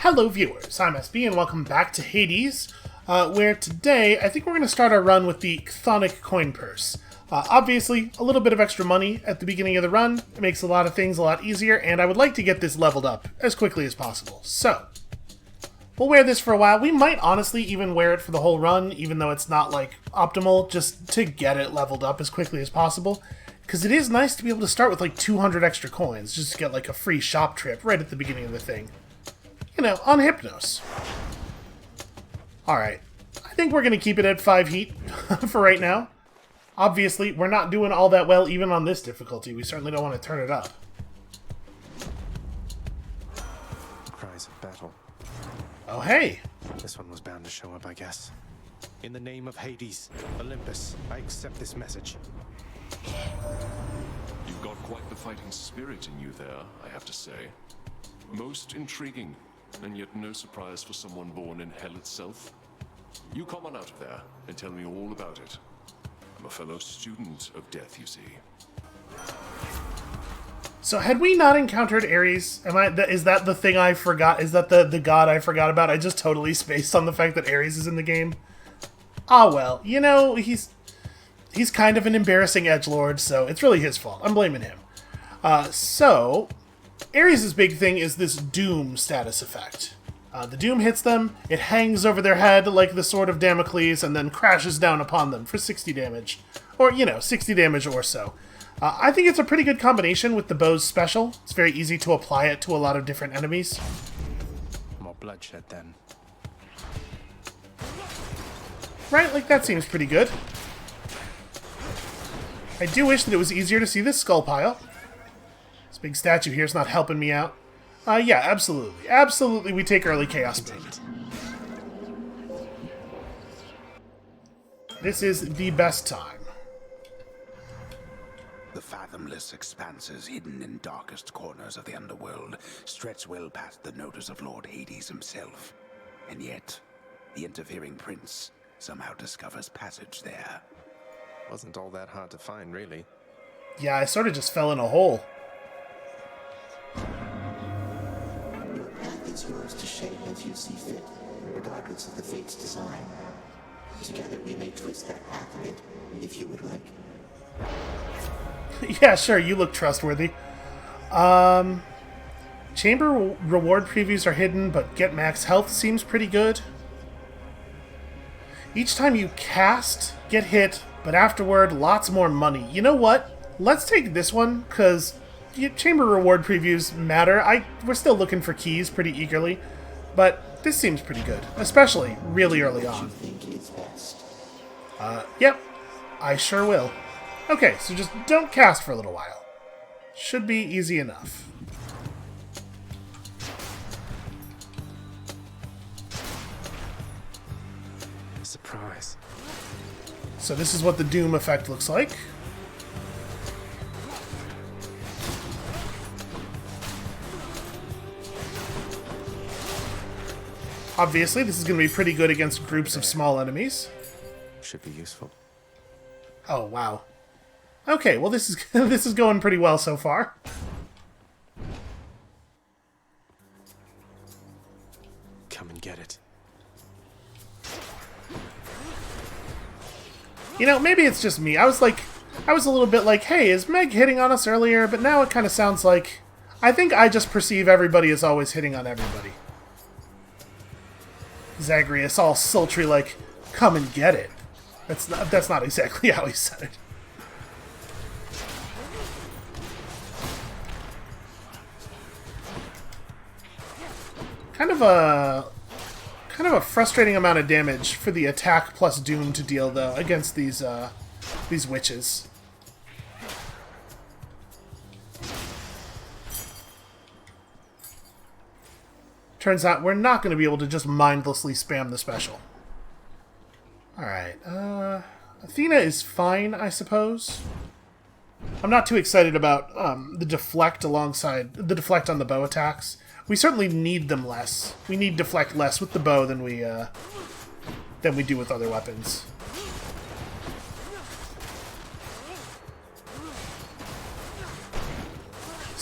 Hello viewers, I'm SB and welcome back to Hades, where today I think we're going to start our run with the chthonic coin purse. Obviously, a little bit of extra money at the beginning of the run. It makes a lot of things a lot easier, and I would like to get this leveled up as quickly as possible. So, we'll wear this for a while. We might honestly even wear it for the whole run, even though it's not, like, optimal, just to get it leveled up as quickly as possible. Because it is nice to be able to start with, like, 200 extra coins, just to get, like, a free shop trip right at the beginning of the thing. You know, on Hypnos. Alright. I think we're going to keep it at 5 heat for right now. Obviously, we're not doing all that well even on this difficulty. We certainly don't want to turn it up. Cries of battle. Oh, hey! This one was bound to show up, I guess. In the name of Hades, Olympus, I accept this message. You've got quite the fighting spirit in you there, I have to say. Most intriguing. And yet no surprise for someone born in hell itself. You come on out of there and tell me all about it. I'm a fellow student of death, you see. So had we not encountered Ares? Is that the thing I forgot? Is that the god I forgot about? I just totally spaced on the fact that Ares is in the game. Ah well, you know, he's kind of an embarrassing edgelord, so it's really his fault. I'm blaming him. So Ares' big thing is this Doom status effect. The Doom hits them, it hangs over their head like the Sword of Damocles, and then crashes down upon them for 60 damage. Or, you know, 60 damage or so. I think it's a pretty good combination with the bow's special. It's very easy to apply it to a lot of different enemies. More bloodshed, then. Right, like that seems pretty good. I do wish that it was easier to see this skull pile. This big statue here is not helping me out. Yeah, absolutely. Absolutely, we take early chaos mode. This is the best time. The fathomless expanses hidden in darkest corners of the underworld stretch well past the notice of Lord Hades himself. And yet, the interfering prince somehow discovers passage there. Wasn't all that hard to find, really. Yeah, I sort of just fell in a hole. It's yours to shape as you see fit, regardless of the fate's design. Together we may twist that path a bit, if you would like. Yeah, sure, you look trustworthy. Chamber reward previews are hidden, but get max health seems pretty good. Each time you cast, get hit, but afterward, lots more money. You know what? Let's take this one, because chamber reward previews matter. We're still looking for keys pretty eagerly, but this seems pretty good, especially really early on. Yep, I sure will. Okay, so just don't cast for a little while. Should be easy enough. Surprise. So this is what the Doom effect looks like. Obviously, this is going to be pretty good against groups of small enemies. Should be useful. Oh, wow. Okay, well this is going pretty well so far. Come and get it. You know, maybe it's just me. I was a little bit like, hey, is Meg hitting on us earlier? But now it kind of sounds like, I think I just perceive everybody as always hitting on everybody. Zagreus all sultry like, come and get it. That's not exactly how he said it. Kind of a frustrating amount of damage for the attack plus Doom to deal though against these witches. Turns out we're not going to be able to just mindlessly spam the special. Alright, Athena is fine, I suppose. I'm not too excited about the deflect on the bow attacks. We certainly need them less. We need deflect less with the bow than we do with other weapons.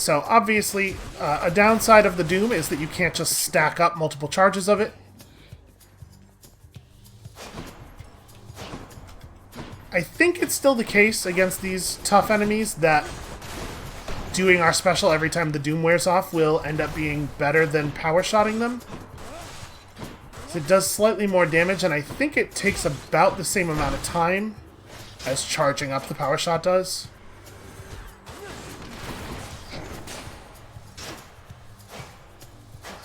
So obviously, a downside of the Doom is that you can't just stack up multiple charges of it. I think it's still the case against these tough enemies that doing our special every time the Doom wears off will end up being better than power-shotting them. So it does slightly more damage, and I think it takes about the same amount of time as charging up the power shot does.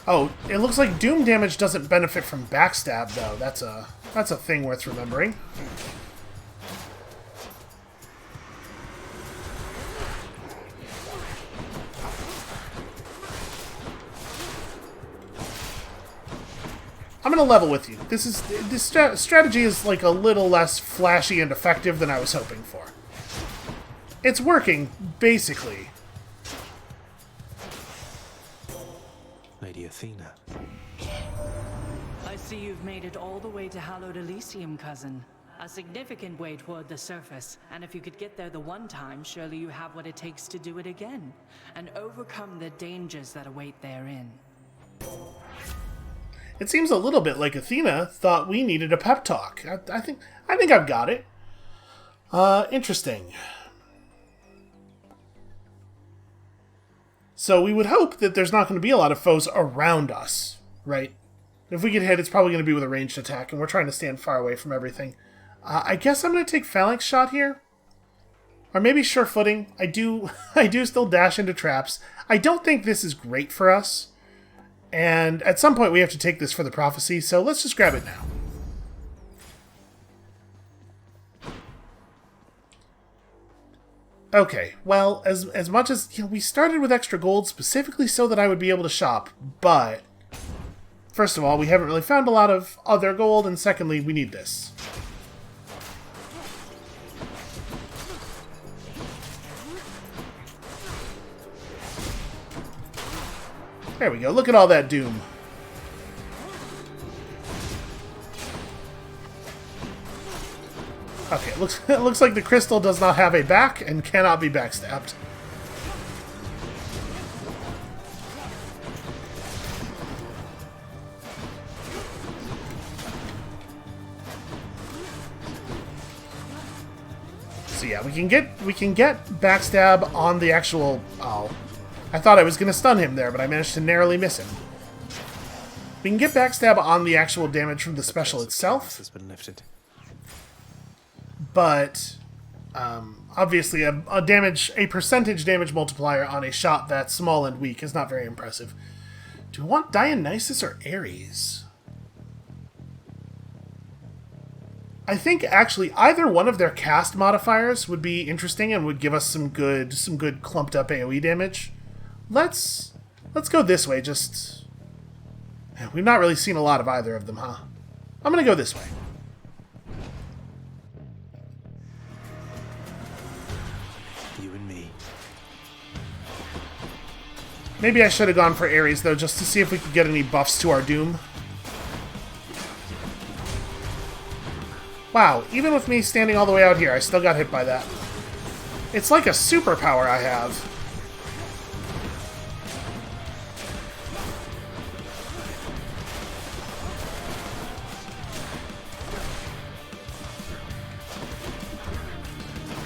Oh, it looks like Doom damage doesn't benefit from backstab, though. That's a thing worth remembering. I'm gonna level with you. This strategy is like a little less flashy and effective than I was hoping for. It's working, basically. Lady Athena. I see you've made it all the way to hallowed Elysium, cousin. A significant way toward the surface, and if you could get there the one time, surely you have what it takes to do it again, and overcome the dangers that await therein. It seems a little bit like Athena thought we needed a pep talk. I think I've got it. Interesting. So we would hope that there's not going to be a lot of foes around us, right? If we get hit, it's probably going to be with a ranged attack, and we're trying to stand far away from everything. I guess I'm going to take Phalanx Shot here. Or maybe Sure Footing. I do still dash into traps. I don't think this is great for us. And at some point we have to take this for the prophecy, so let's just grab it now. Okay, well, as much as we started with extra gold specifically so that I would be able to shop, but first of all, we haven't really found a lot of other gold, and secondly, we need this. There we go. Look at all that doom. Okay, it looks like the crystal does not have a back and cannot be backstabbed. So yeah, we can get backstab on the actual. Oh. I thought I was going to stun him there, but I managed to narrowly miss him. We can get backstab on the actual damage from the special itself. Has been lifted. But obviously a percentage damage multiplier on a shot that's small and weak is not very impressive. Do we want Dionysus or Ares? I think actually either one of their cast modifiers would be interesting and would give us some good clumped up AoE damage. Let's go this way. Just we've not really seen a lot of either of them, huh? I'm gonna go this way. You and me. Maybe I should have gone for Ares though, just to see if we could get any buffs to our Doom. Wow, even with me standing all the way out here, I still got hit by that. It's like a superpower I have.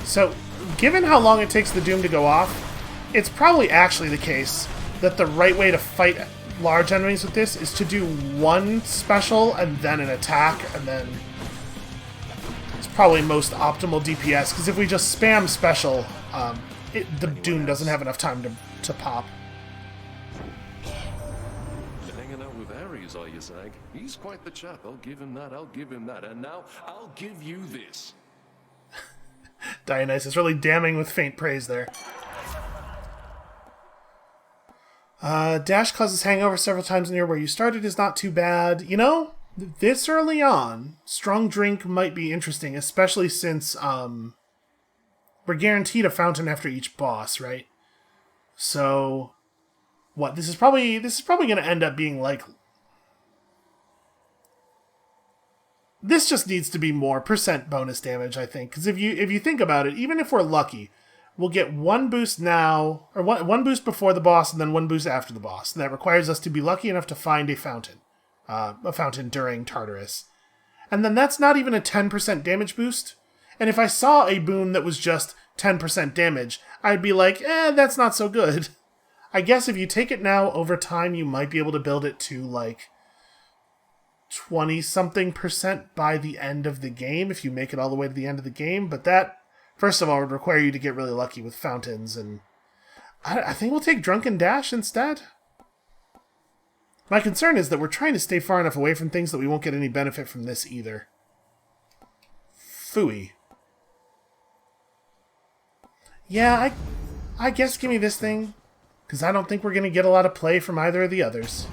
So, given how long it takes the Doom to go off, it's probably actually the case that the right way to fight large enemies with this is to do one special and then an attack, and then it's probably most optimal DPS, because if we just spam special, the Doom doesn't have enough time to pop. Been hanging out with Ares, are you, Zag? He's quite the chap, I'll give him that, and now I'll give you this. Dionysus really damning with faint praise there. Dash causes hangover several times near where you started is not too bad. You know, this early on, strong drink might be interesting, especially since we're guaranteed a fountain after each boss, right? So, what? This is probably going to end up being like. This just needs to be more percent bonus damage, I think, because if you think about it, even if we're lucky, we'll get one boost now, or one boost before the boss, and then one boost after the boss. And that requires us to be lucky enough to find a fountain during Tartarus. And then that's not even a 10% damage boost. And if I saw a boon that was just 10% damage, I'd be like, that's not so good. I guess if you take it now, over time, you might be able to build it to, like, 20-something% by the end of the game, if you make it all the way to the end of the game. But that, first of all, would require you to get really lucky with fountains, and I think we'll take Drunken Dash instead. My concern is that we're trying to stay far enough away from things that we won't get any benefit from this either. Phooey. Yeah, I guess give me this thing, because I don't think we're going to get a lot of play from either of the others.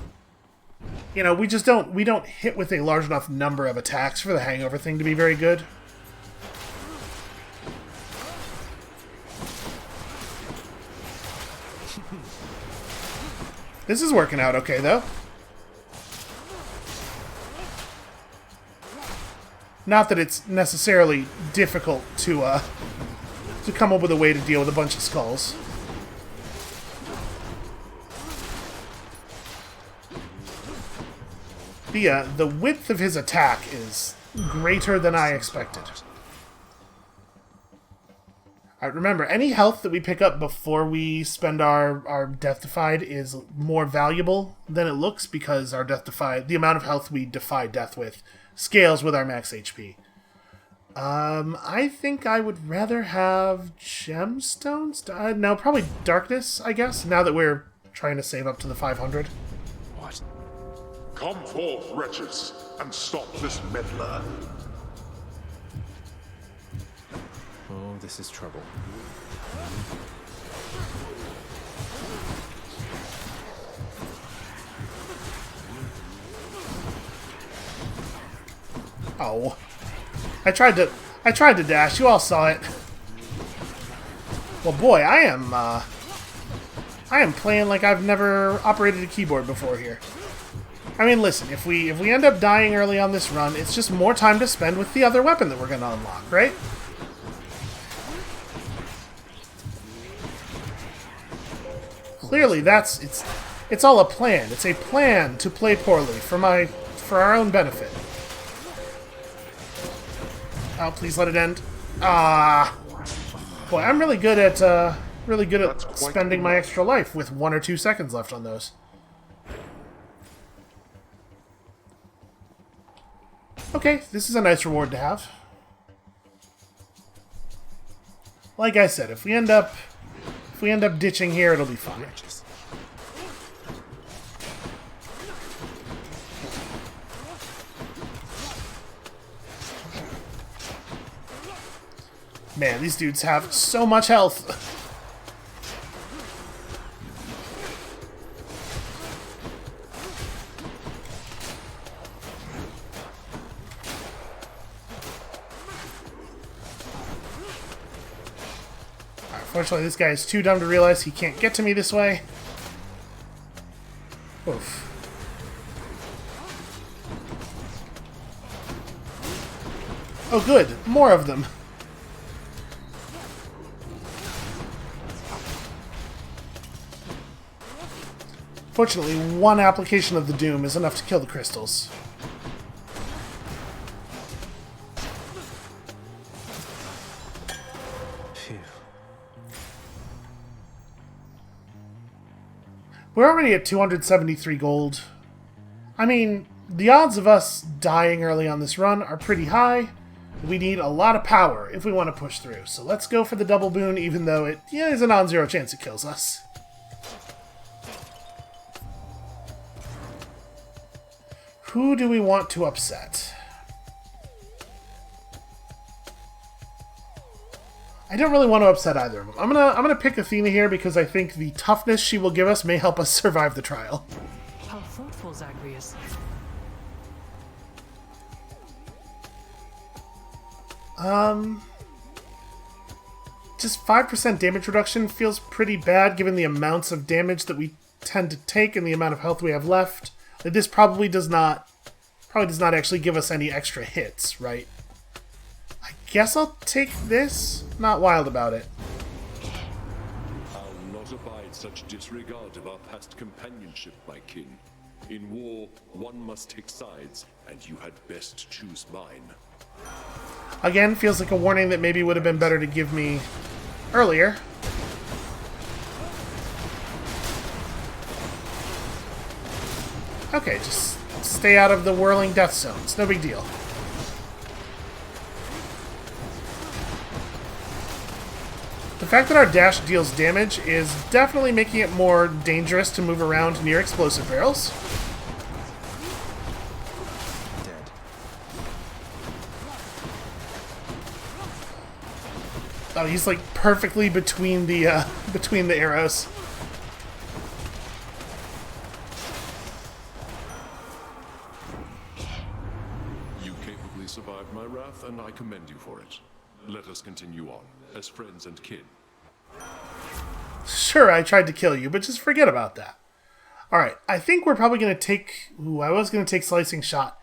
You know, we don't hit with a large enough number of attacks for the hangover thing to be very good. This is working out okay, though. Not that it's necessarily difficult to come up with a way to deal with a bunch of skulls. The width of his attack is greater than I expected. Remember, any health that we pick up before we spend our Death Defied is more valuable than it looks, because our Death Defied, the amount of health we defy death with, scales with our max HP. I think I would rather have gemstones. No, probably darkness, I guess, now that we're trying to save up to the 500. What? Come forth, wretches, and stop this meddler. Oh, this is trouble. Oh. I tried to dash. You all saw it. Well, boy, I am playing like I've never operated a keyboard before here. I mean, listen, if we end up dying early on this run, it's just more time to spend with the other weapon that we're going to unlock, right? Clearly, it's all a plan. It's a plan to play poorly for our own benefit. Oh, please let it end. Ah, boy, I'm really good at spending my extra life with 1 or 2 seconds left on those. Okay, this is a nice reward to have. Like I said, if we end up ditching here, it'll be fun. Man, these dudes have so much health. Unfortunately, this guy is too dumb to realize he can't get to me this way. Oof. Oh good, more of them. Fortunately, one application of the Doom is enough to kill the crystals. Phew. We're already at 273 gold. I mean, the odds of us dying early on this run are pretty high. We need a lot of power if we want to push through. So let's go for the double boon, even though it is a non-zero chance it kills us. Who do we want to upset? I don't really want to upset either of them. I'm gonna pick Athena here because I think the toughness she will give us may help us survive the trial. How thoughtful, Zagreus. Just 5% damage reduction feels pretty bad given the amounts of damage that we tend to take and the amount of health we have left. This probably does not actually give us any extra hits, right? I guess I'll take this. Not wild about it. such disregard of our past companionship, my kin. In war, one must take sides, and you had best choose mine. Again, feels like a warning that maybe would have been better to give me earlier. Okay, just stay out of the whirling death zones. No big deal. The fact that our dash deals damage is definitely making it more dangerous to move around near explosive barrels. Dead. Oh, he's like perfectly between the arrows. You capably survived my wrath, and I commend you for it. Let us continue on, as friends and kin. Sure, I tried to kill you, but just forget about that. Alright, I think we're probably going to take... Ooh, I was going to take Slicing Shot.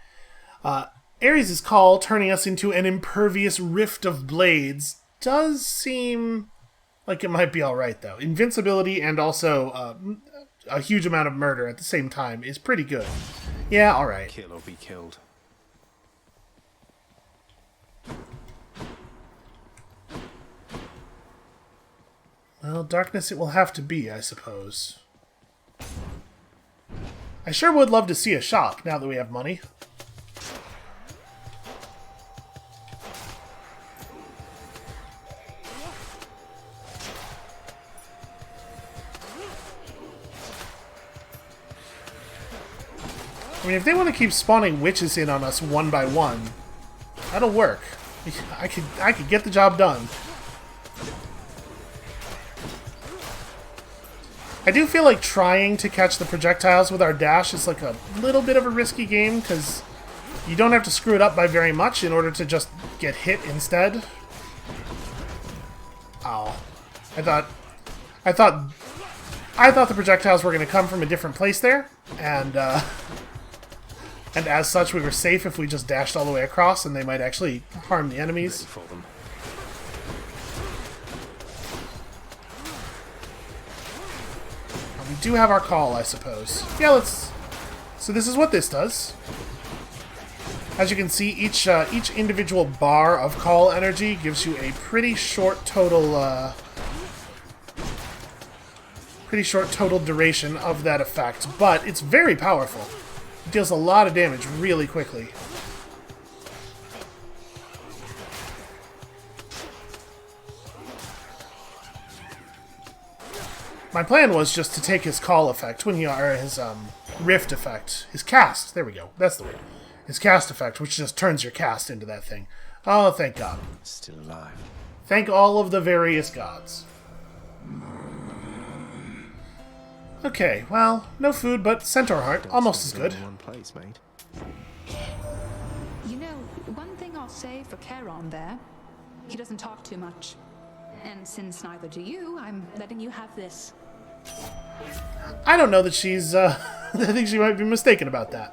Ares' call, turning us into an impervious rift of blades, does seem like it might be alright, though. Invincibility and also a huge amount of murder at the same time is pretty good. Yeah, alright. Kill or be killed. Well, darkness it will have to be, I suppose. I sure would love to see a shop, now that we have money. I mean, if they want to keep spawning witches in on us one by one, that'll work. I could get the job done. I do feel like trying to catch the projectiles with our dash is like a little bit of a risky game, because you don't have to screw it up by very much in order to just get hit instead. Ow. I thought the projectiles were going to come from a different place there, and as such we were safe if we just dashed all the way across, and they might actually harm the enemies. For them. We do have our call, I suppose. Yeah, let's... So this is what this does. As you can see, each individual bar of call energy gives you a pretty short total duration of that effect, but it's very powerful. It deals a lot of damage really quickly. My plan was just to take his call effect, or his rift effect, his cast, there we go, that's the word. His cast effect, which just turns your cast into that thing. Oh, thank God. Still alive. Thank all of the various gods. Okay, well, no food, but centaur heart, almost as good. In one place, mate. You know, one thing I'll say for Charon there, he doesn't talk too much. And since neither do you, I'm letting you have this. I don't know that she's, I think she might be mistaken about that.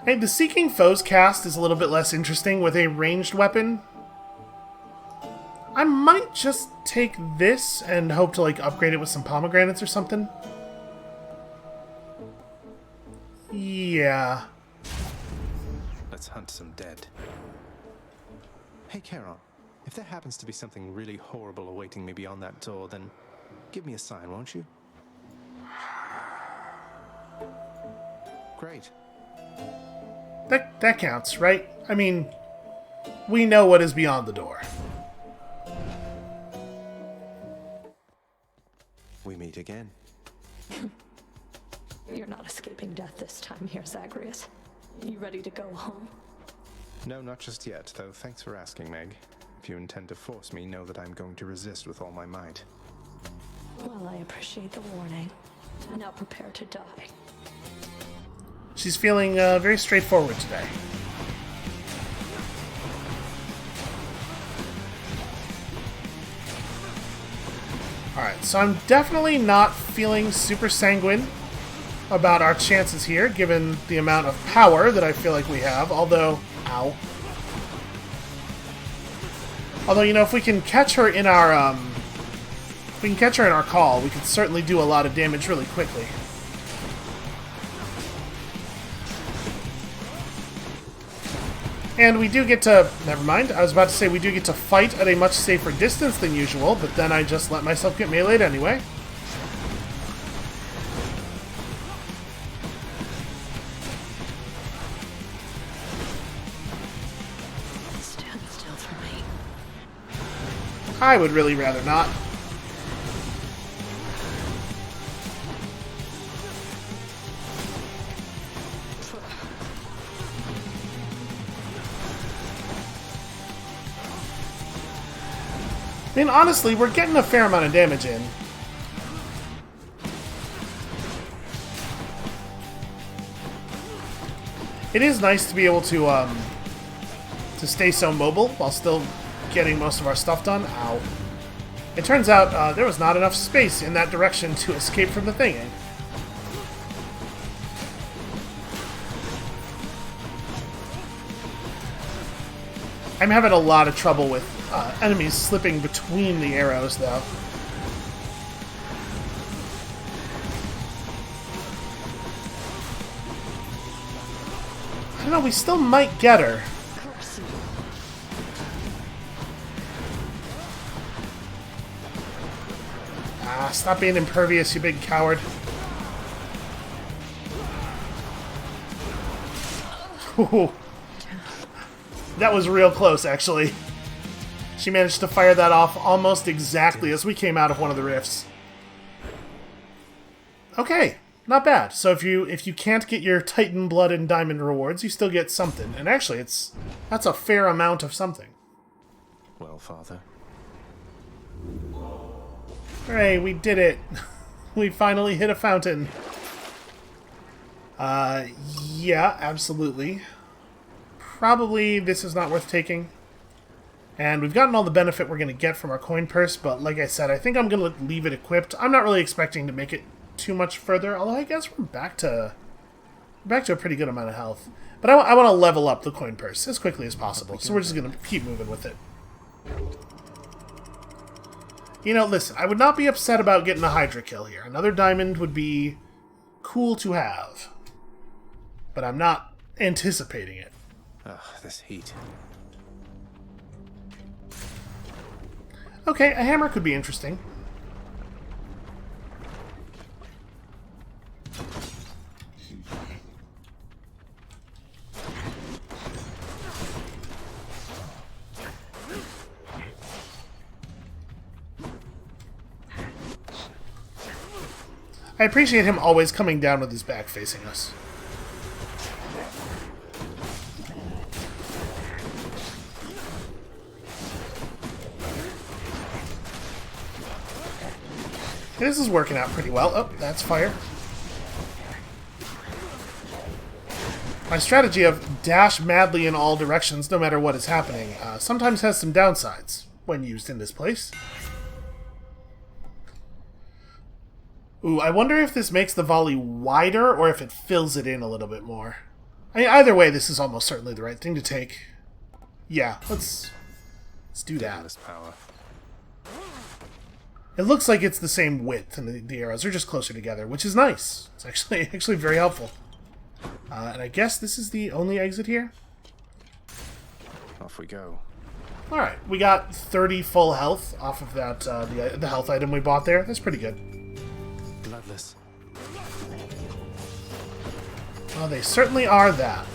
Hey, the Seeking Foes cast is a little bit less interesting with a ranged weapon. I might just take this and hope to, like, upgrade it with some pomegranates or something. Yeah. Let's hunt some dead. Hey, Charon, if there happens to be something really horrible awaiting me beyond that door, then give me a sign, won't you? Great. That counts, right? I mean, we know what is beyond the door. We meet again. You're not escaping death this time here, Zagreus. You ready to go home? No, not just yet, though thanks for asking, Meg. If you intend to force me, know that I'm going to resist with all my might. Well, I appreciate the warning. Now prepare to die. She's feeling very straightforward today. Alright, so I'm definitely not feeling super sanguine about our chances here, given the amount of power that I feel like we have, although... Ow. Although, you know, if we can catch her in our, if we can catch her in our call, we could certainly do a lot of damage really quickly. And we do get to... Never mind. I was about to say we do get to fight at a much safer distance than usual, but then I just let myself get meleeed anyway. Stand still for me. I would really rather not. I mean, honestly, we're getting a fair amount of damage in. It is nice to be able to stay so mobile while still getting most of our stuff done. Ow. It turns out there was not enough space in that direction to escape from the thing. I'm having a lot of trouble with enemies slipping between the arrows, though. I don't know, we still might get her. Ah, stop being impervious, you big coward. Ooh. That was real close, actually. She managed to fire that off almost exactly as we came out of one of the rifts. Okay, not bad. So if you can't get your Titan Blood and Diamond rewards, you still get something. And actually, that's a fair amount of something. Well, Father. Hooray, we did it. We finally hit a fountain. Yeah, absolutely. Probably this is not worth taking. And we've gotten all the benefit we're going to get from our coin purse, but like I said, I think I'm going to leave it equipped. I'm not really expecting to make it too much further, although I guess we're back to a pretty good amount of health. But I want to level up the coin purse as quickly as possible, so we're just going to keep moving with it. You know, listen, I would not be upset about getting a Hydra kill here. Another diamond would be cool to have. But I'm not anticipating it. Ugh, this heat. Okay, a hammer could be interesting. I appreciate him always coming down with his back facing us. This is working out pretty well. Oh, that's fire. My strategy of dash madly in all directions, no matter what is happening, sometimes has some downsides when used in this place. Ooh, I wonder if this makes the volley wider or if it fills it in a little bit more. I mean, either way, this is almost certainly the right thing to take. Yeah, let's do that. Power. It looks like it's the same width, and the arrows are just closer together, which is nice. It's actually very helpful. And I guess this is the only exit here? Off we go. Alright, we got 30 full health off of that the health item we bought there. That's pretty good. Bloodless. Well, they certainly are that.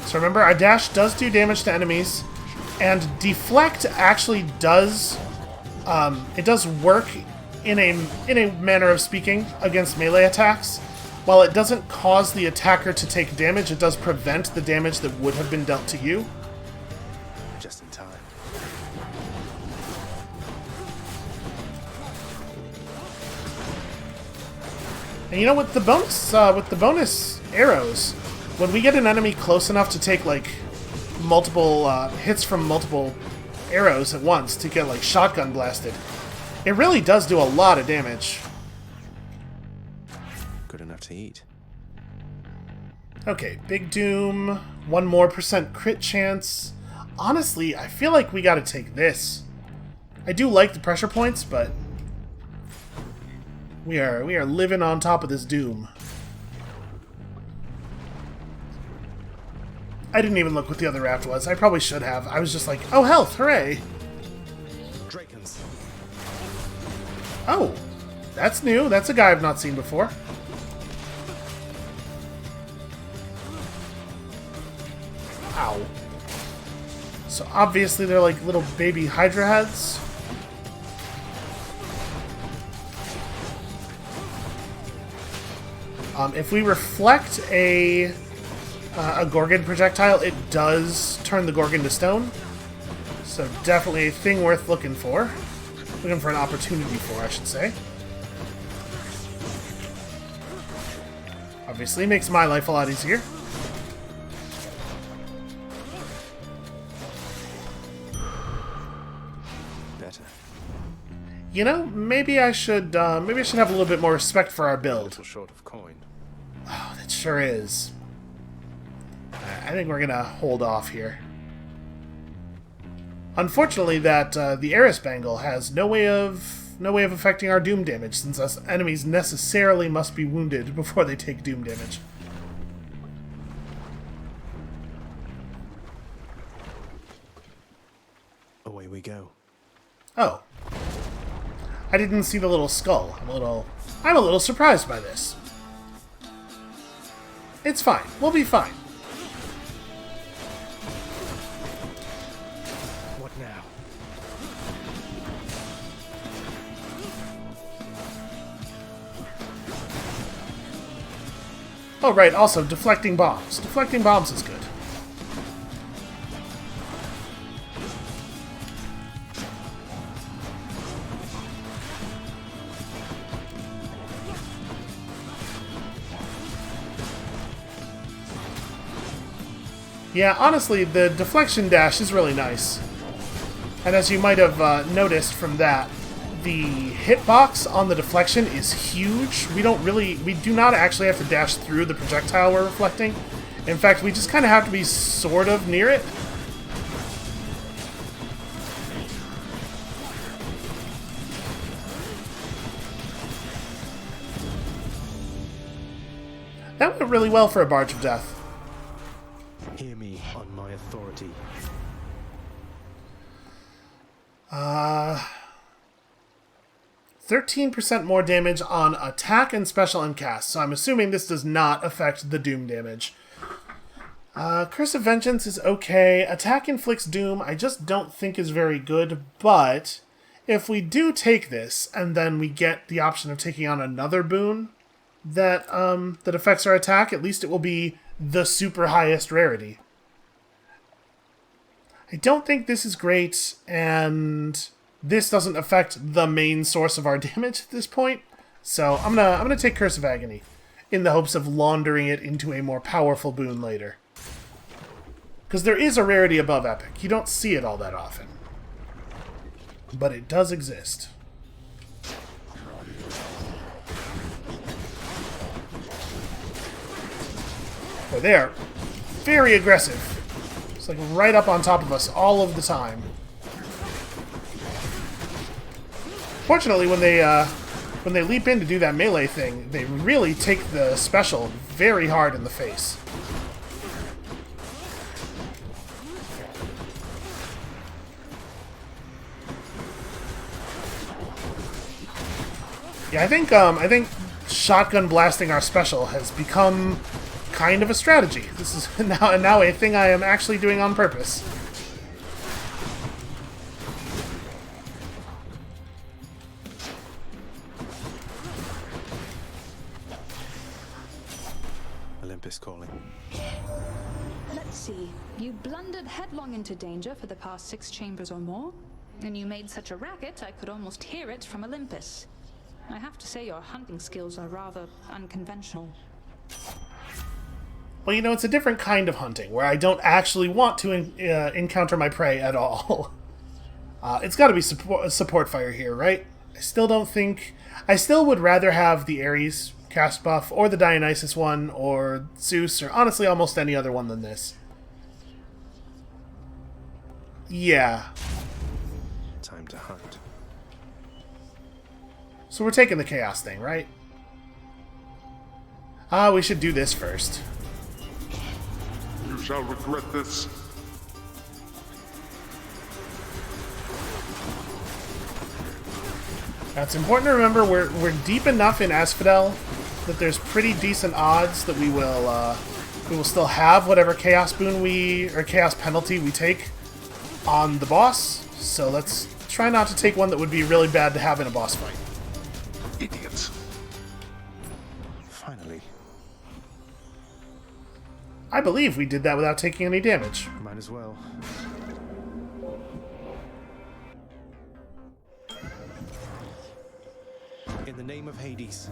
So remember, our dash does do damage to enemies, and deflect actually does it does work in a manner of speaking against melee attacks. While it doesn't cause the attacker to take damage, it does prevent the damage that would have been dealt to you. Just in time. And you know, with the bonus arrows, when we get an enemy close enough to take like multiple hits from multiple arrows at once to get like shotgun blasted. It really does do a lot of damage. Good enough to eat. Okay, Big Doom, 1% more crit chance. Honestly, I feel like we gotta take this. I do like the pressure points, but we are living on top of this Doom. I didn't even look what the other raft was. I probably should have. I was just like, oh, health, hooray! Drakens. Oh, that's new. That's a guy I've not seen before. Ow. So obviously they're like little baby Hydra heads. If we reflect a Gorgon projectile, it does turn the Gorgon to stone. So definitely a thing worth looking for. Looking for an opportunity for, I should say. Obviously makes my life a lot easier. Better. You know, maybe I should have a little bit more respect for our A build. little short of coin. Oh, that sure is. I think we're gonna hold off here. Unfortunately, that the Eris Bangle has no way of affecting our Doom damage, since us enemies necessarily must be wounded before they take Doom damage. Away we go. Oh, I didn't see the little skull. I'm a little surprised by this. It's fine. We'll be fine. What now? Oh, right, also, deflecting bombs. Deflecting bombs is good. Yeah, honestly, the deflection dash is really nice. And as you might have noticed from that, the hitbox on the deflection is huge. We do not actually have to dash through the projectile we're reflecting. In fact, we just kind of have to be sort of near it. That went really well for a Barge of Death. Hear me on my authority. 13% more damage on attack and special and cast, so I'm assuming this does not affect the Doom damage. Curse of Vengeance is okay. Attack inflicts Doom, I just don't think is very good, but if we do take this, and then we get the option of taking on another boon that affects our attack, at least it will be the super highest rarity. I don't think this is great, and this doesn't affect the main source of our damage at this point. So I'm gonna take Curse of Agony in the hopes of laundering it into a more powerful boon later. Because there is a rarity above Epic. You don't see it all that often. But it does exist. Boy, they are very aggressive. It's like right up on top of us all of the time. Fortunately, when they leap in to do that melee thing, they really take the special very hard in the face. Yeah, I think shotgun blasting our special has become kind of a strategy. This is now a thing I am actually doing on purpose. Olympus calling. Let's see. You blundered headlong into danger for the past 6 chambers or more, and you made such a racket I could almost hear it from Olympus. I have to say your hunting skills are rather unconventional. Well, you know, it's a different kind of hunting, where I don't actually want to encounter my prey at all. It's got to be support fire here, right? I still don't think... I still would rather have the Ares cast buff, or the Dionysus one, or Zeus, or honestly almost any other one than this. Yeah. Time to hunt. So we're taking the Chaos thing, right? We should do this first. You shall regret this. Now, it's important to remember we're deep enough in Asphodel that there's pretty decent odds that we will still have whatever Chaos boon or Chaos penalty we take on the boss. So let's try not to take one that would be really bad to have in a boss fight. Idiots. Finally. I believe we did that without taking any damage. Might as well. In the name of Hades.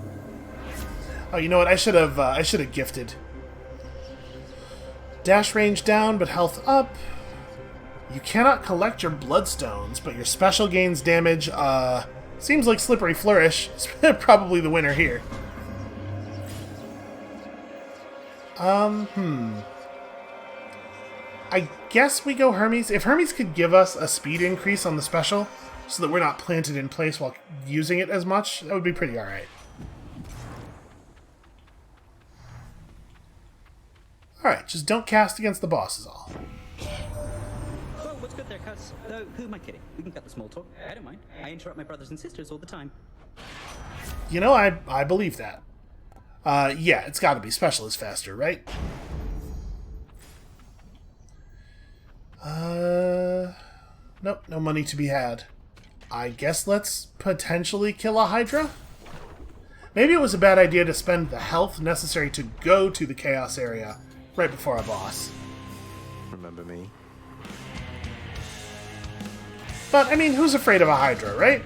Oh, you know what? I should have gifted. Dash range down, but health up. You cannot collect your bloodstones, but your special gains damage. Seems like Slippery Flourish is probably the winner here. I guess we go Hermes. If Hermes could give us a speed increase on the special, so that we're not planted in place while using it as much, that would be pretty alright. Alright, just don't cast against the boss is all. Oh, what's good there, cuz? Who am I kidding? We can cut the small talk. I don't mind. I interrupt my brothers and sisters all the time. You know, I believe that. Yeah, it's gotta be. Special is faster, right? Nope, no money to be had. I guess let's potentially kill a Hydra? Maybe it was a bad idea to spend the health necessary to go to the Chaos area right before a boss. Remember me? But, I mean, who's afraid of a Hydra, right?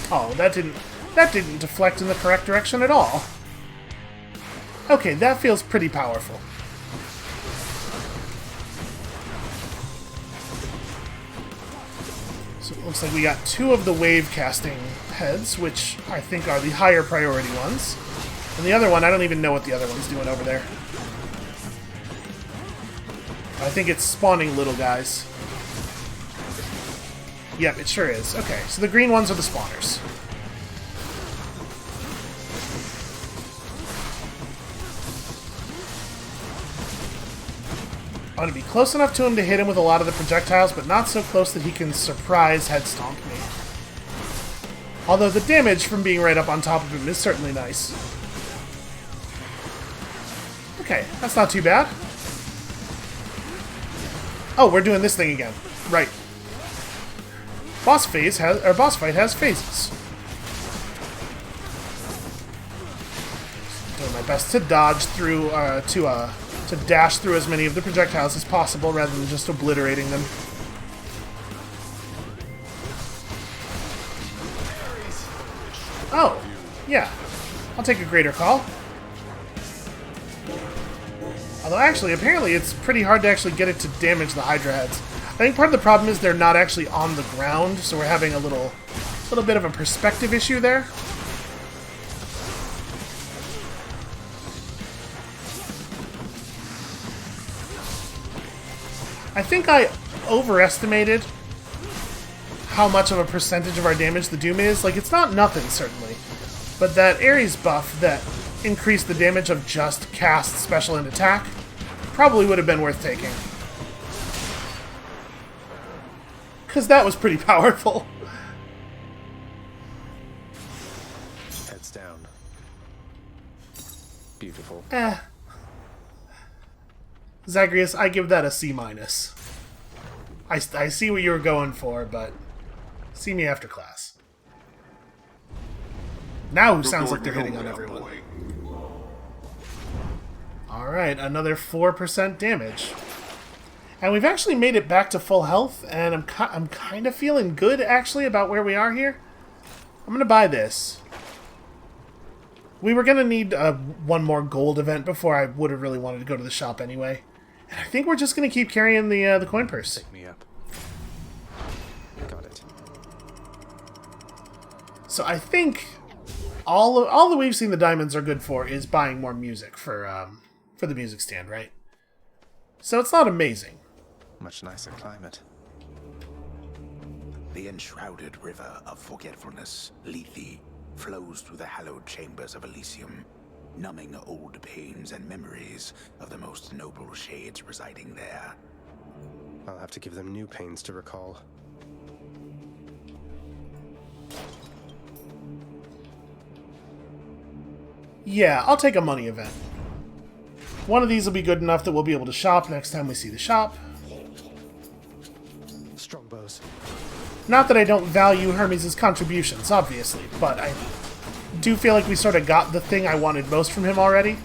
Oh, that didn't deflect in the correct direction at all. Okay, that feels pretty powerful. So it looks like we got 2 of the wave casting heads, which I think are the higher priority ones. And the other one, I don't even know what the other one's doing over there. I think it's spawning little guys. Yep, it sure is. Okay, so the green ones are the spawners. I want to be close enough to him to hit him with a lot of the projectiles, but not so close that he can surprise head stomp me. Although the damage from being right up on top of him is certainly nice. Okay, that's not too bad. Oh, we're doing this thing again. Right. Boss fight has phases. Doing my best to dodge through, to dash through as many of the projectiles as possible rather than just obliterating them. Oh, yeah. I'll take a greater call. Although actually, apparently it's pretty hard to actually get it to damage the Hydra heads. I think part of the problem is they're not actually on the ground, so we're having a little bit of a perspective issue there. I think I overestimated how much of a percentage of our damage the Doom is. Like, it's not nothing, certainly. But that Ares buff that increased the damage of just cast, special, and attack probably would have been worth taking. Because that was pretty powerful. Heads down. Beautiful. Zagreus, I give that a C-. I see what you were going for, but see me after class. Now it sounds like they're hitting on everyone. Alright, another 4% damage. And we've actually made it back to full health, and I'm kind of feeling good, actually, about where we are here. I'm going to buy this. We were going to need one more gold event before I would have really wanted to go to the shop anyway. And I think we're just going to keep carrying the coin purse. Pick me up. Got it. So I think all that we've seen the diamonds are good for is buying more music for the music stand, right? So it's not amazing. Much nicer climate. The enshrouded river of forgetfulness, Lethe, flows through the hallowed chambers of Elysium, numbing old pains and memories of the most noble shades residing there. I'll have to give them new pains to recall. Yeah, I'll take a money event. One of these will be good enough that we'll be able to shop next time we see the shop. Strongbows. Not that I don't value Hermes' contributions, obviously, but I do feel like we sort of got the thing I wanted most from him already.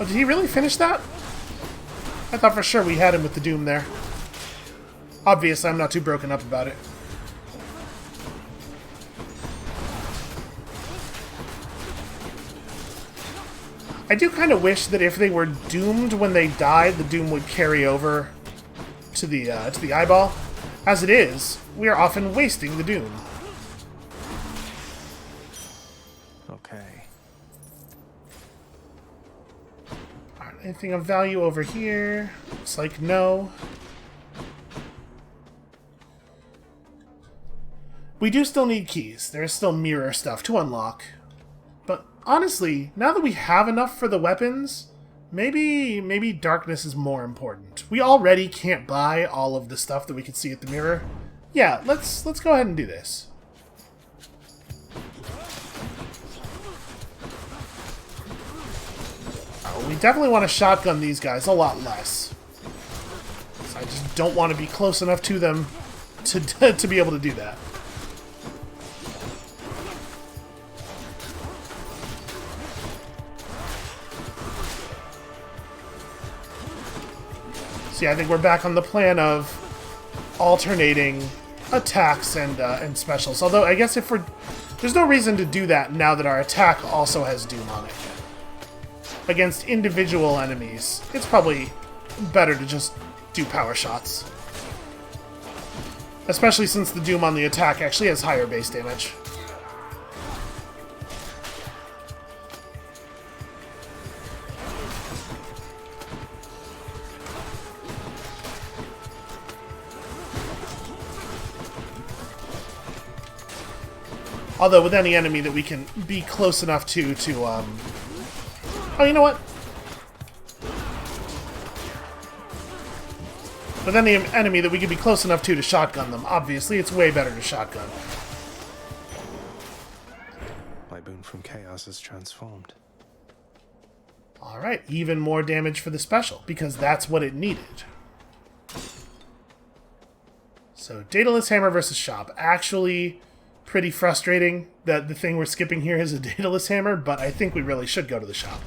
Oh, did he really finish that? I thought for sure we had him with the Doom there. Obviously, I'm not too broken up about it. I do kind of wish that if they were doomed when they died, the doom would carry over to the eyeball. As it is, we are often wasting the doom. Okay. Alright, anything of value over here? Looks like no. We do still need keys. There's still mirror stuff to unlock. But honestly, now that we have enough for the weapons, maybe darkness is more important. We already can't buy all of the stuff that we can see at the mirror. Yeah, let's go ahead and do this. Oh, we definitely want to shotgun these guys a lot less. So I just don't want to be close enough to them to be able to do that. So yeah, I think we're back on the plan of alternating attacks and specials. Although I guess there's no reason to do that now that our attack also has Doom on it. Against individual enemies, it's probably better to just do power shots. Especially since the Doom on the attack actually has higher base damage. Although with any enemy that we can be close enough to oh, you know what? With any enemy that we can be close enough to shotgun them, obviously it's way better to shotgun. My boon from chaos is transformed. Alright, even more damage for the special, because that's what it needed. So, Daedalus Hammer versus Shop. Actually, pretty frustrating that the thing we're skipping here is a Daedalus Hammer, but I think we really should go to the shop.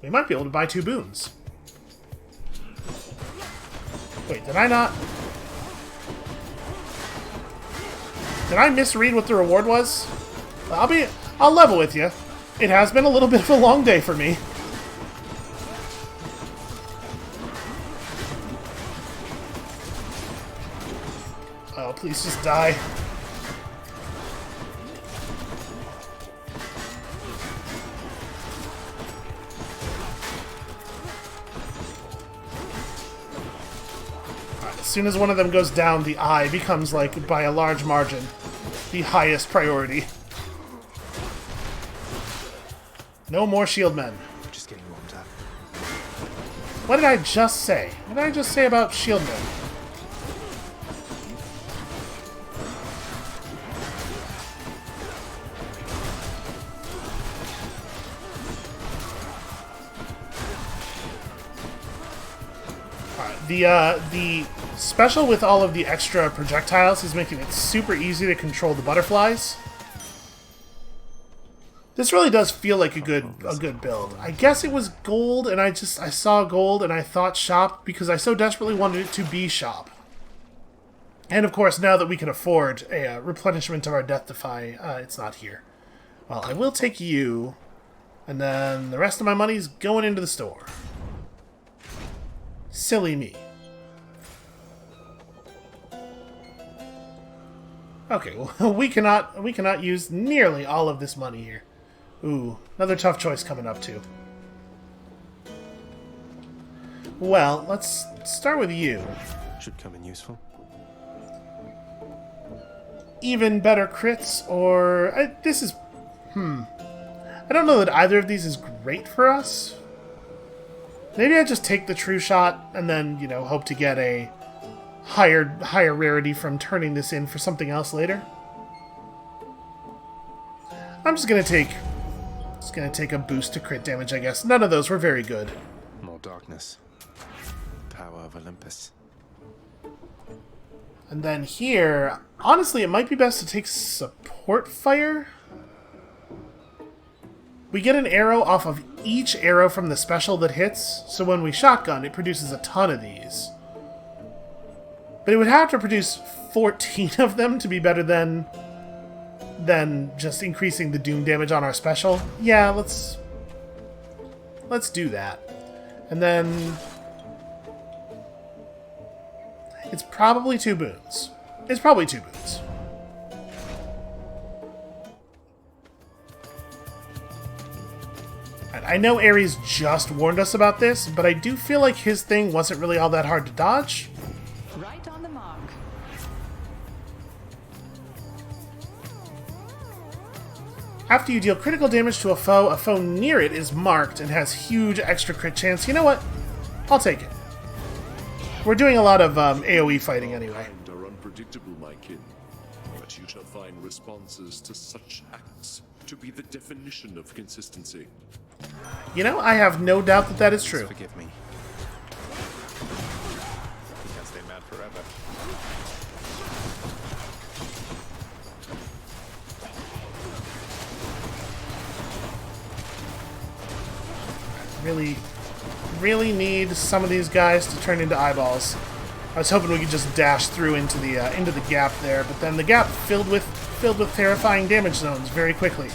We might be able to buy 2 boons. Wait, did I not? Did I misread what the reward was? I'll level with you. It has been a little bit of a long day for me. Oh, please just die. As soon as one of them goes down, the eye becomes, like, by a large margin, the highest priority. No more shield men. Just getting warmed up. What did I just say? What did I just say about shield men? The special with all of the extra projectiles is making it super easy to control the butterflies. This really does feel like a good build. I guess it was gold, and I saw gold, and I thought shop because I so desperately wanted it to be shop. And of course, now that we can afford a replenishment of our death defy, it's not here. Well, I will take you, and then the rest of my money's going into the store. Silly me. Okay, well, we cannot use nearly all of this money here. Ooh, another tough choice coming up too. Well, let's start with you. Should come in useful. Even better crits, or this is I don't know that either of these is great for us. Maybe I just take the true shot and then, you know, hope to get a higher rarity from turning this in for something else later. I'm just gonna take a boost to crit damage, I guess. None of those were very good. More darkness. Power of Olympus. And then here, honestly, it might be best to take support fire. We get an arrow off of each arrow from the special that hits, so when we shotgun, it produces a ton of these. But it would have to produce 14 of them to be better than just increasing the doom damage on our special. Yeah, let's do that. And then it's probably 2 boons. It's probably 2 boons. And I know Ares just warned us about this, but I do feel like his thing wasn't really all that hard to dodge. Right on the mark. After you deal critical damage to a foe near it is marked and has huge extra crit chance. You know what? I'll take it. We're doing a lot of AoE fighting anyway. Are unpredictable, my kin, but you shall find responses to such acts to be the definition of consistency. You know, I have no doubt that that is true. Forgive me. Because they mad forever. Really need some of these guys to turn into eyeballs. I was hoping we could just dash through into the gap there, but then the gap filled with terrifying damage zones very quickly.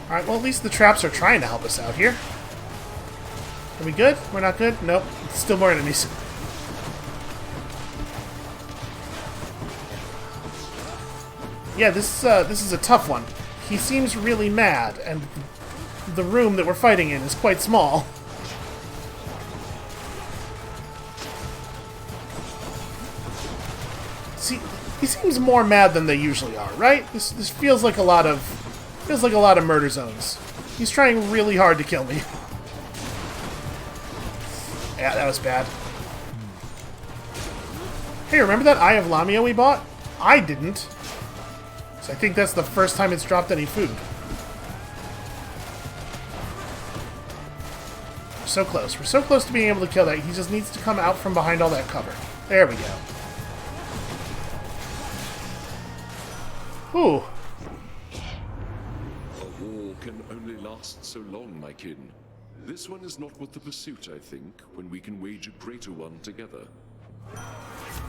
All right, well at least the traps are trying to help us out here. Are we good? We're not good? Nope. Still more enemies. Yeah, this is a tough one. He seems really mad, and the room that we're fighting in is quite small. See, he seems more mad than they usually are, right? This feels like a lot of murder zones. He's trying really hard to kill me. Yeah, that was bad. Hey, remember that Eye of Lamia we bought? I didn't. I think that's the first time it's dropped any food. We're so close. We're so close to being able to kill that. He just needs to come out from behind all that cover. There we go. Whew. A war can only last so long, my kin. This one is not worth the pursuit, I think, when we can wage a greater one together.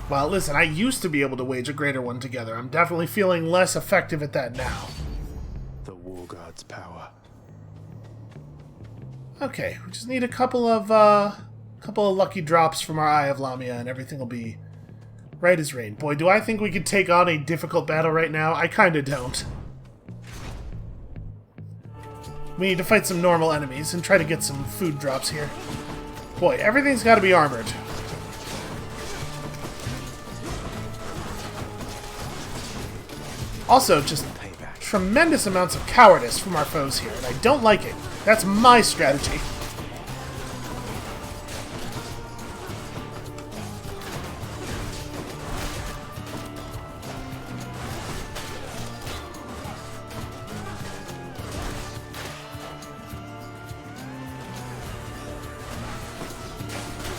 Well, listen, I used to be able to wage a greater one together. I'm definitely feeling less effective at that now. The War God's power. Okay, we just need a couple of lucky drops from our Eye of Lamia, and everything will be right as rain. Boy, do I think we could take on a difficult battle right now? I kinda don't. We need to fight some normal enemies and try to get some food drops here. Boy, everything's gotta be armored. Also, just tremendous amounts of cowardice from our foes here, and I don't like it. That's my strategy.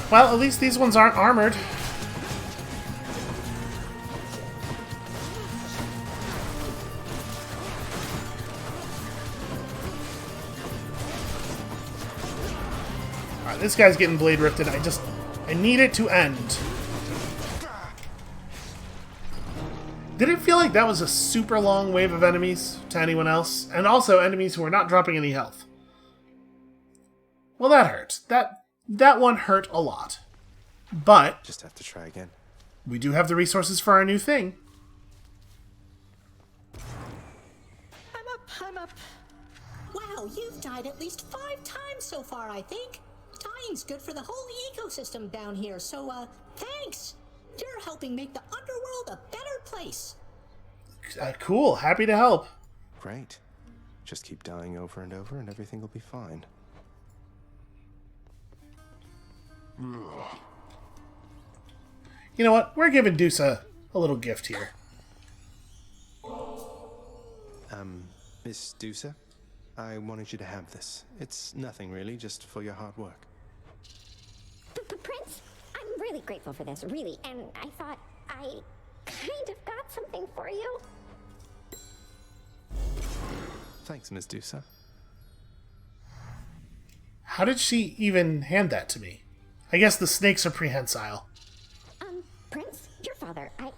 Well, at least these ones aren't armored. Alright, this guy's getting blade rifted. I need it to end. Did it feel like that was a super long wave of enemies to anyone else? And also enemies who are not dropping any health. Well, that hurt. That one hurt a lot. But Just have to try again. we do have the resources for our new thing. I'm up. Wow, you've died at least 5 times so far, I think. Dying's good for the whole ecosystem down here, so, thanks. You're helping make the underworld a better place. Cool. Happy to help. Great. Just keep dying over and over and everything will be fine. You know what? We're giving Deuce a little gift here. Miss Dusa, I wanted you to have this. It's nothing really, just for your hard work. Prince, I'm really grateful for this, really, and I thought I kind of got something for you. Thanks, Miss Dusa. How did she even hand that to me? I guess the snakes are prehensile. Prince, your father, I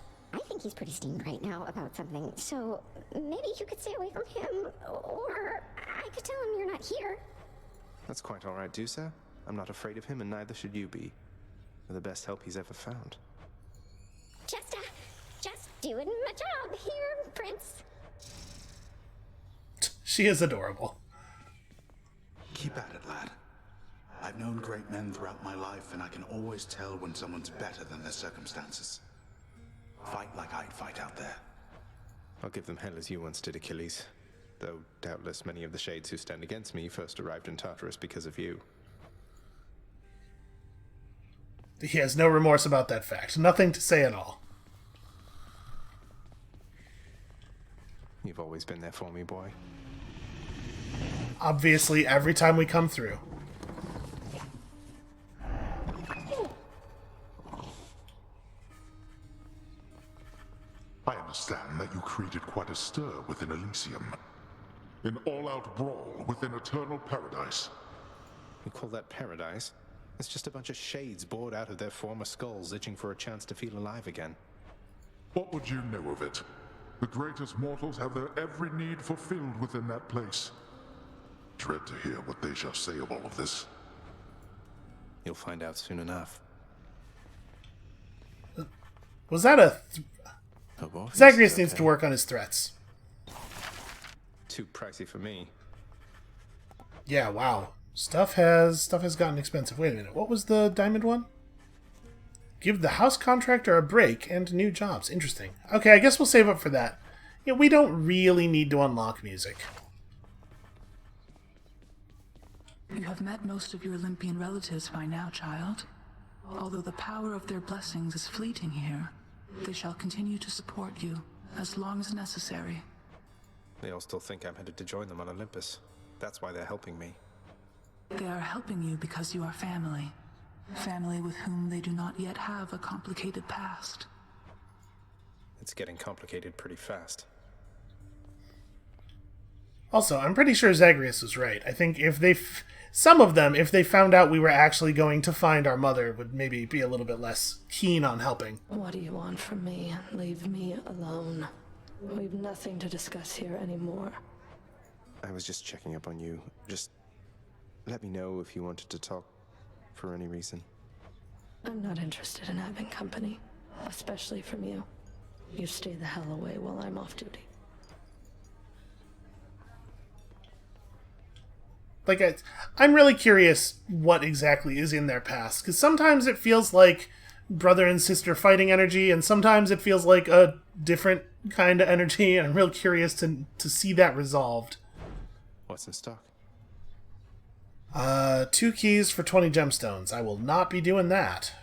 think he's pretty steamed right now about something, so maybe you could stay away from him, or I could tell him you're not here. That's quite all right, Dusa. I'm not afraid of him, and neither should you be. You're the best help he's ever found. Just doing my job here, Prince. She is adorable. Keep at it, lad. I've known great men throughout my life, and I can always tell when someone's better than their circumstances. Fight like I'd fight out there. I'll give them hell as you once did, Achilles. Though doubtless many of the shades who stand against me first arrived in Tartarus because of you. He has no remorse about that fact. Nothing to say at all. You've always been there for me, boy. Obviously, every time we come through. I understand that you created quite a stir within Elysium. An all-out brawl within eternal paradise. You call that paradise? It's just a bunch of shades bored out of their former skulls, itching for a chance to feel alive again. What would you know of it? The greatest mortals have their every need fulfilled within that place. Dread to hear what they shall say of all of this. You'll find out soon enough. Was that a... Oh boy. Zagreus needs to work on his threats. Too pricey for me. Yeah, wow. Stuff has gotten expensive. Wait a minute. What was the diamond one? Give the house contractor a break and new jobs. Interesting. Okay, I guess we'll save up for that. Yeah, we don't really need to unlock music. You have met most of your Olympian relatives by now, child. Although the power of their blessings is fleeting here, they shall continue to support you as long as necessary. They all still think I'm headed to join them on Olympus. That's why they're helping me. They are helping you because you are family. Family with whom they do not yet have a complicated past. It's getting complicated pretty fast. Also, I'm pretty sure Zagreus was right. I think if they... Some of them, if they found out we were actually going to find our mother, would maybe be a little bit less keen on helping. What do you want from me? Leave me alone. We've nothing to discuss here anymore. I was just checking up on you. Just let me know if you wanted to talk for any reason. I'm not interested in having company, especially from you. You stay the hell away while I'm off duty. Like, I'm really curious what exactly is in their past, because sometimes it feels like brother and sister fighting energy, and sometimes it feels like a different kind of energy, and I'm real curious to see that resolved. What's in stock? 2 keys for 20 gemstones. I will not be doing that.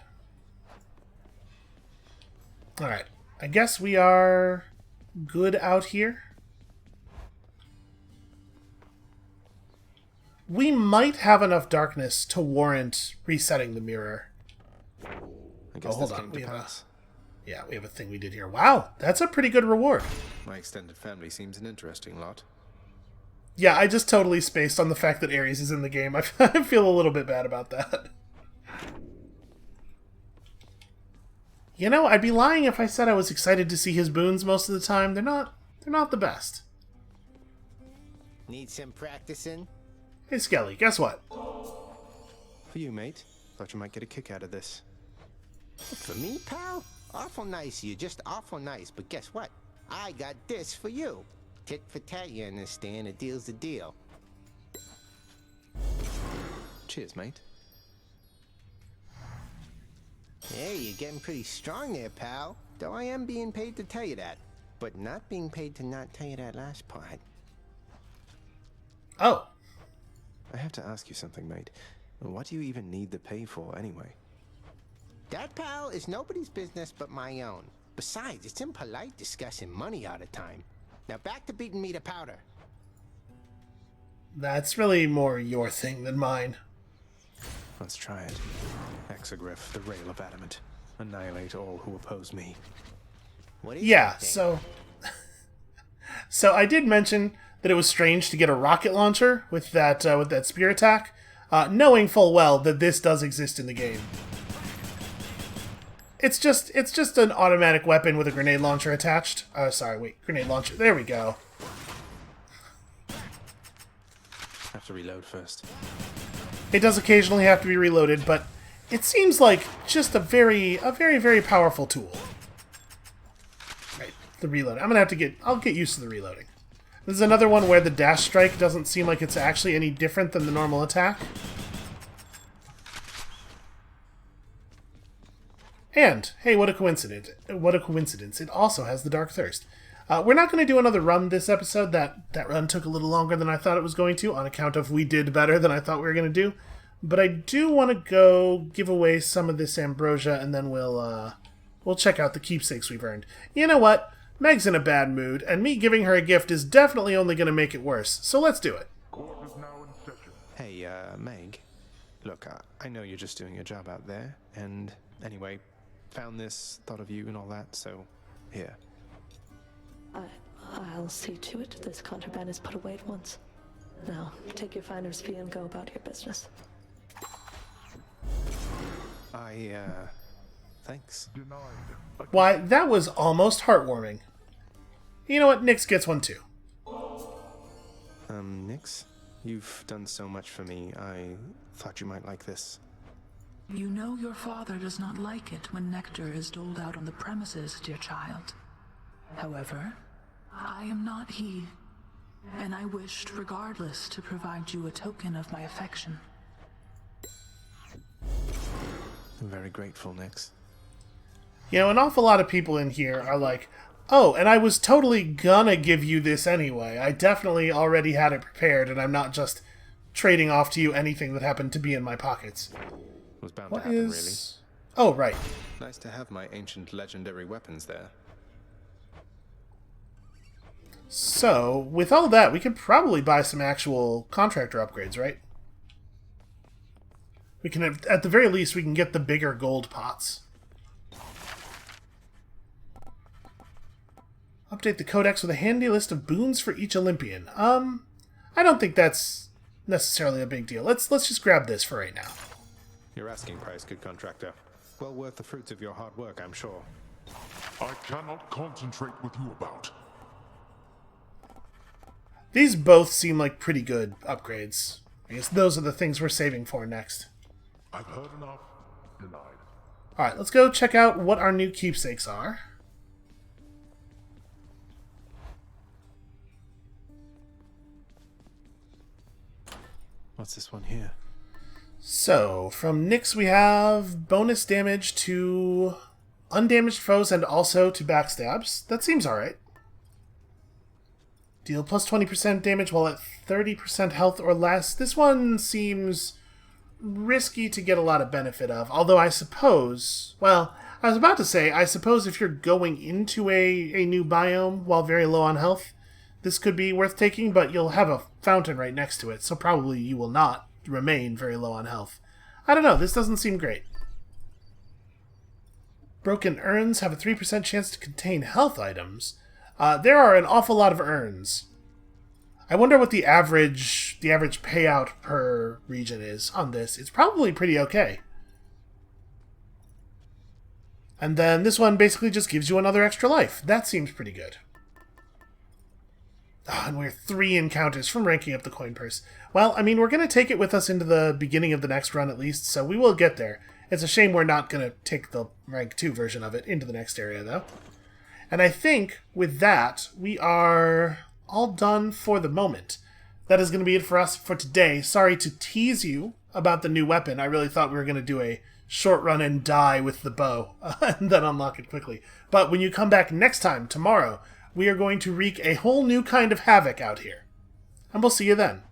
Alright, I guess we are good out here. We might have enough darkness to warrant resetting the mirror. I guess hold this on. came to pass. Yeah, we have a thing we did here. Wow, that's a pretty good reward. My extended family seems an interesting lot. Yeah, I just totally spaced on the fact that Ares is in the game. I feel a little bit bad about that. You know, I'd be lying if I said I was excited to see his boons most of the time. They're not the best. Need some practicing? Hey, Skelly, guess what? For you, mate. Thought you might get a kick out of this. For me, pal? Awful nice of you, just awful nice. But guess what? I got this for you. Tit for tat, you understand? A deal's a deal. Cheers, mate. Hey, you're getting pretty strong there, pal. Though I am being paid to tell you that. But not being paid to not tell you that last part. Oh. I have to ask you something, mate. What do you even need the pay for, anyway? That, pal, is nobody's business but my own. Besides, it's impolite discussing money all the time. Now back to beating me to powder. That's really more your thing than mine. Let's try it. Exogryph, the rail of adamant. Annihilate all who oppose me. What do you Yeah, think? so I did mention that it was strange to get a rocket launcher with that spear attack, knowing full well that this does exist in the game. It's just an automatic weapon with a grenade launcher attached. Grenade launcher. There we go. Have to reload first. It does occasionally have to be reloaded, but it seems like just a very, very powerful tool. Right, the reload. I'll get used to the reloading. This is another one where the dash strike doesn't seem like it's actually any different than the normal attack. And, hey, what a coincidence. What a coincidence. It also has the Dark Thirst. We're not going to do another run this episode. That run took a little longer than I thought it was going to, on account of we did better than I thought we were going to do. But I do want to go give away some of this ambrosia, and then we'll check out the keepsakes we've earned. You know what? Meg's in a bad mood, and me giving her a gift is definitely only going to make it worse. So let's do it. Hey, Meg. Look, I know you're just doing your job out there, and anyway, found this, thought of you and all that, so here. I'll see to it this contraband is put away at once. Now, take your finder's fee and go about your business. Thanks. Why, that was almost heartwarming. You know what? Nyx gets one too. Nyx? You've done so much for me, I thought you might like this. You know your father does not like it when nectar is doled out on the premises, dear child. However, I am not he, and I wished regardless to provide you a token of my affection. I'm very grateful, Nyx. You know, an awful lot of people in here are like, oh, and I was totally gonna give you this anyway. I definitely already had it prepared, and I'm not just trading off to you anything that happened to be in my pockets. Was bound to happen, really. Oh, right. Nice to have my ancient legendary weapons there. So, with all that, we could probably buy some actual contractor upgrades, right? We can, at the very least, we can get the bigger gold pots. Update the codex with a handy list of boons for each Olympian. I don't think that's necessarily a big deal. Let's just grab this for right now. Your asking price, good contractor. Well worth the fruits of your hard work, I'm sure. I cannot concentrate with you about. These both seem like pretty good upgrades. I guess those are the things we're saving for next. I've heard enough. Denied. Alright, let's go check out what our new keepsakes are. What's this one here? So, from Nyx we have bonus damage to undamaged foes and also to backstabs. That seems alright. Deal plus 20% damage while at 30% health or less. This one seems risky to get a lot of benefit of. Although I suppose... Well, I was about to say, I suppose if you're going into a new biome while very low on health, this could be worth taking, but you'll have a fountain right next to it, so probably you will not remain very low on health. I don't know, this doesn't seem great. Broken urns have a 3% chance to contain health items. There are an awful lot of urns. I wonder what the average payout per region is on this. It's probably pretty okay. And then this one basically just gives you another extra life. That seems pretty good. Oh, and we're 3 encounters from ranking up the coin purse. Well, I mean, we're going to take it with us into the beginning of the next run at least, so we will get there. It's a shame we're not going to take the rank 2 version of it into the next area, though. And I think, with that, we are all done for the moment. That is going to be it for us for today. Sorry to tease you about the new weapon. I really thought we were going to do a short run and die with the bow, and then unlock it quickly. But when you come back next time, tomorrow, we are going to wreak a whole new kind of havoc out here. And we'll see you then.